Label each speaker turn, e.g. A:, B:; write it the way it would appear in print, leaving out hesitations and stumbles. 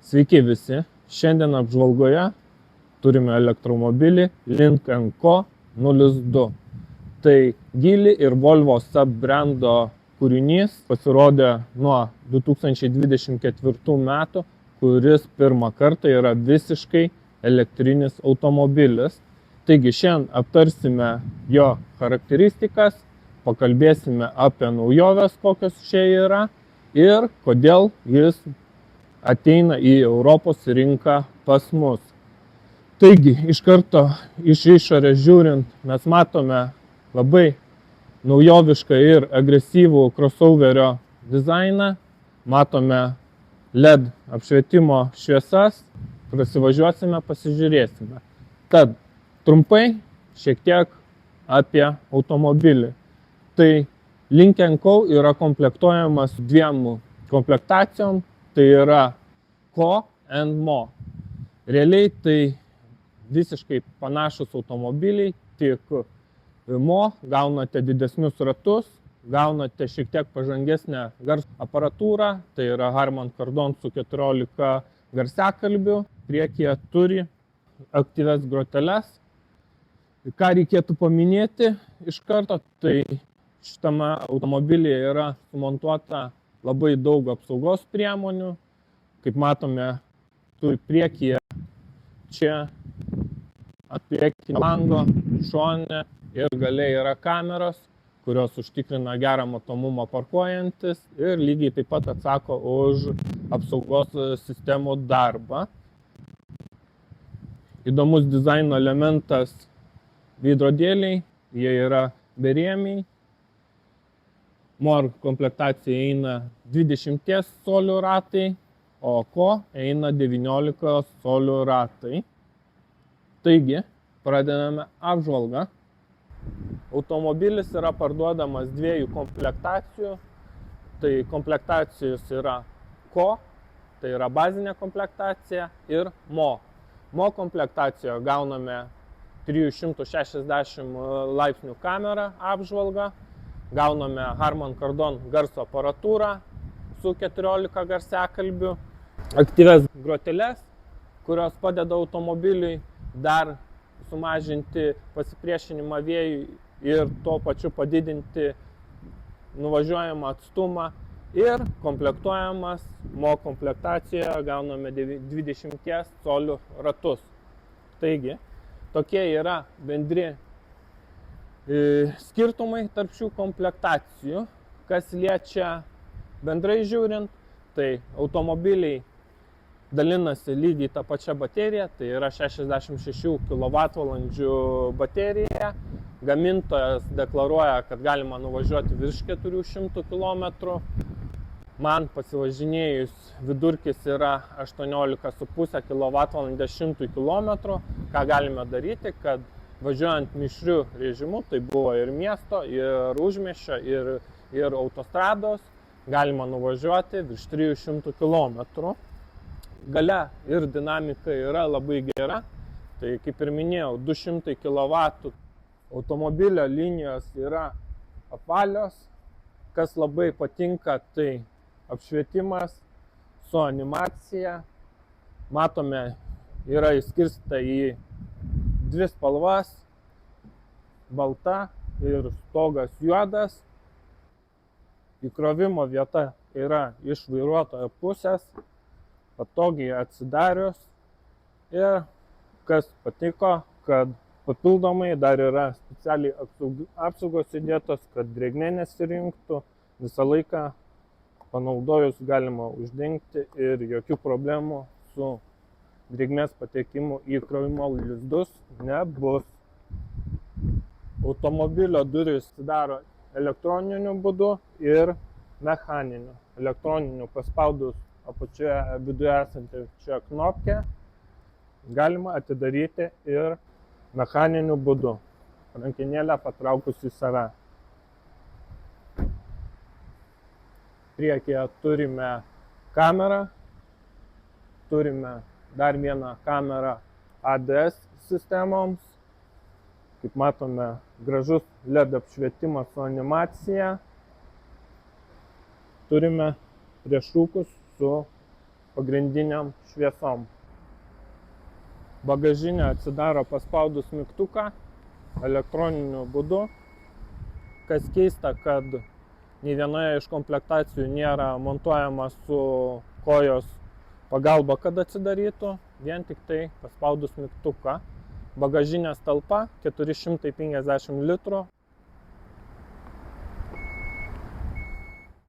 A: Sveiki visi, šiandien apžvalgoje turime elektromobilį Lynk & Co 02. Tai Geely ir Volvo sub-brando kūrinys pasirodė nuo 2024 metų, kuris pirmą kartą yra visiškai elektrinis automobilis. Taigi šiandien aptarsime jo charakteristikas, pakalbėsime apie naujoves, kokios čia yra ir kodėl jis ateina į Europos rinką pas mus. Taigi, iš karto iš išorės žiūrint, mes matome labai naujovišką ir agresyvų crossoverio dizainą. Matome LED apšvietimo šviesas, prasivažiuosime, pasižiūrėsime. Tad trumpai šiek tiek apie automobilį. Tai Lynk & Co yra komplektuojamas dviem komplektacijom. Tai yra Co and Mo. Realiai tai visiškai panašus automobiliai, tik Mo gaunate didesnius ratus, gaunate šiek tiek pažangesnę garso aparatūrą, tai yra Harman Kardon su 14 garsiakalbių, priekyje turi aktyvias groteles. Ką reikėtų paminėti iš karto, tai šitame automobilyje yra sumontuota labai daug apsaugos priemonių. Kaip matome, turi priekyje čia ant priekinio lango, šone ir gale yra kameros, kurios užtikrina gerą matomumą parkuojantis ir lygiai taip pat atsako už apsaugos sistemų darbą. Įdomus dizaino elementas veidrodėliai, jie yra berėmiai. Mor komplektacija eina 20 colių ratai, o Co eina 19 colių ratai. Taigi, pradedame apžvalgą. Automobilis yra parduodamas dviejų komplektacijų. Tai komplektacijos yra Co, tai yra bazinė komplektacija, ir Mo. Mo komplektacijoje gauname 360 laipsnių kamerą apžvalgą. Gauname Harman Kardon garso aparatūrą su 14 garsiakalbių, aktyvias groteles, kurios padeda automobiliui dar sumažinti pasipriešinimą vėjui ir tuo pačiu padidinti nuvažiuojamą atstumą. Ir komplektuojamas Mo komplektacijoje gauname 20 colių ratus. Taigi, tokie yra bendri skirtumai tarp šių komplektacijų. Kas liečia bendrai žiūrint, tai automobiliai dalinasi lygiai tą pačią bateriją, tai yra 66 kWh baterija. Gamintojas deklaruoja, kad galima nuvažiuoti virš 400 km. Man pasivažinėjus vidurkis yra 18,5 kWh 100 km. Ką galime daryti, kad važiuojant mišriu režimu, tai buvo ir miesto, ir užmiesčio, ir autostrados, galima nuvažiuoti virš 300 km. Galia ir dinamika yra labai gera. Tai kaip ir minėjau, 200 kW automobilio linijos yra apvalios. Kas labai patinka, tai apšvietimas su animacija. Matome, yra išskirstyta į dvi spalvas, balta ir stogas juodas. Įkrovimo vieta yra iš vairuotojo pusės, patogiai atsidarius. Ir kas patiko, kad papildomai dar yra specialiai apsaugos įdėtos, kad drėgmė nesirinktų. Visą laiką panaudojus galima uždengti ir jokių problemų su drėgmės patekimu į įkrovimo lizdus nebus. Automobilio durys atsidaro elektroniniu būdu ir mechaniniu. Elektroniniu paspaudus apačioje viduje esantį čia knopkę galima atidaryti ir mechaniniu būdu, rankenėlę patraukus į save. Priekyje turime kamerą, turime dar vieną kamerą ADS sistemoms. Kaip matome, gražus LED apšvietimas su animacija. Turime riešukus su pagrindiniam šviesom. Bagažinė atsidaro paspaudus mygtuką elektroniniu būdu. Kas keista, kad nei vienoje iš komplektacijų nėra montuojama su kojos pagalba, kad atsidarytų, vien tik tai paspaudus mygtuką. Bagažinės talpa 450 litrų.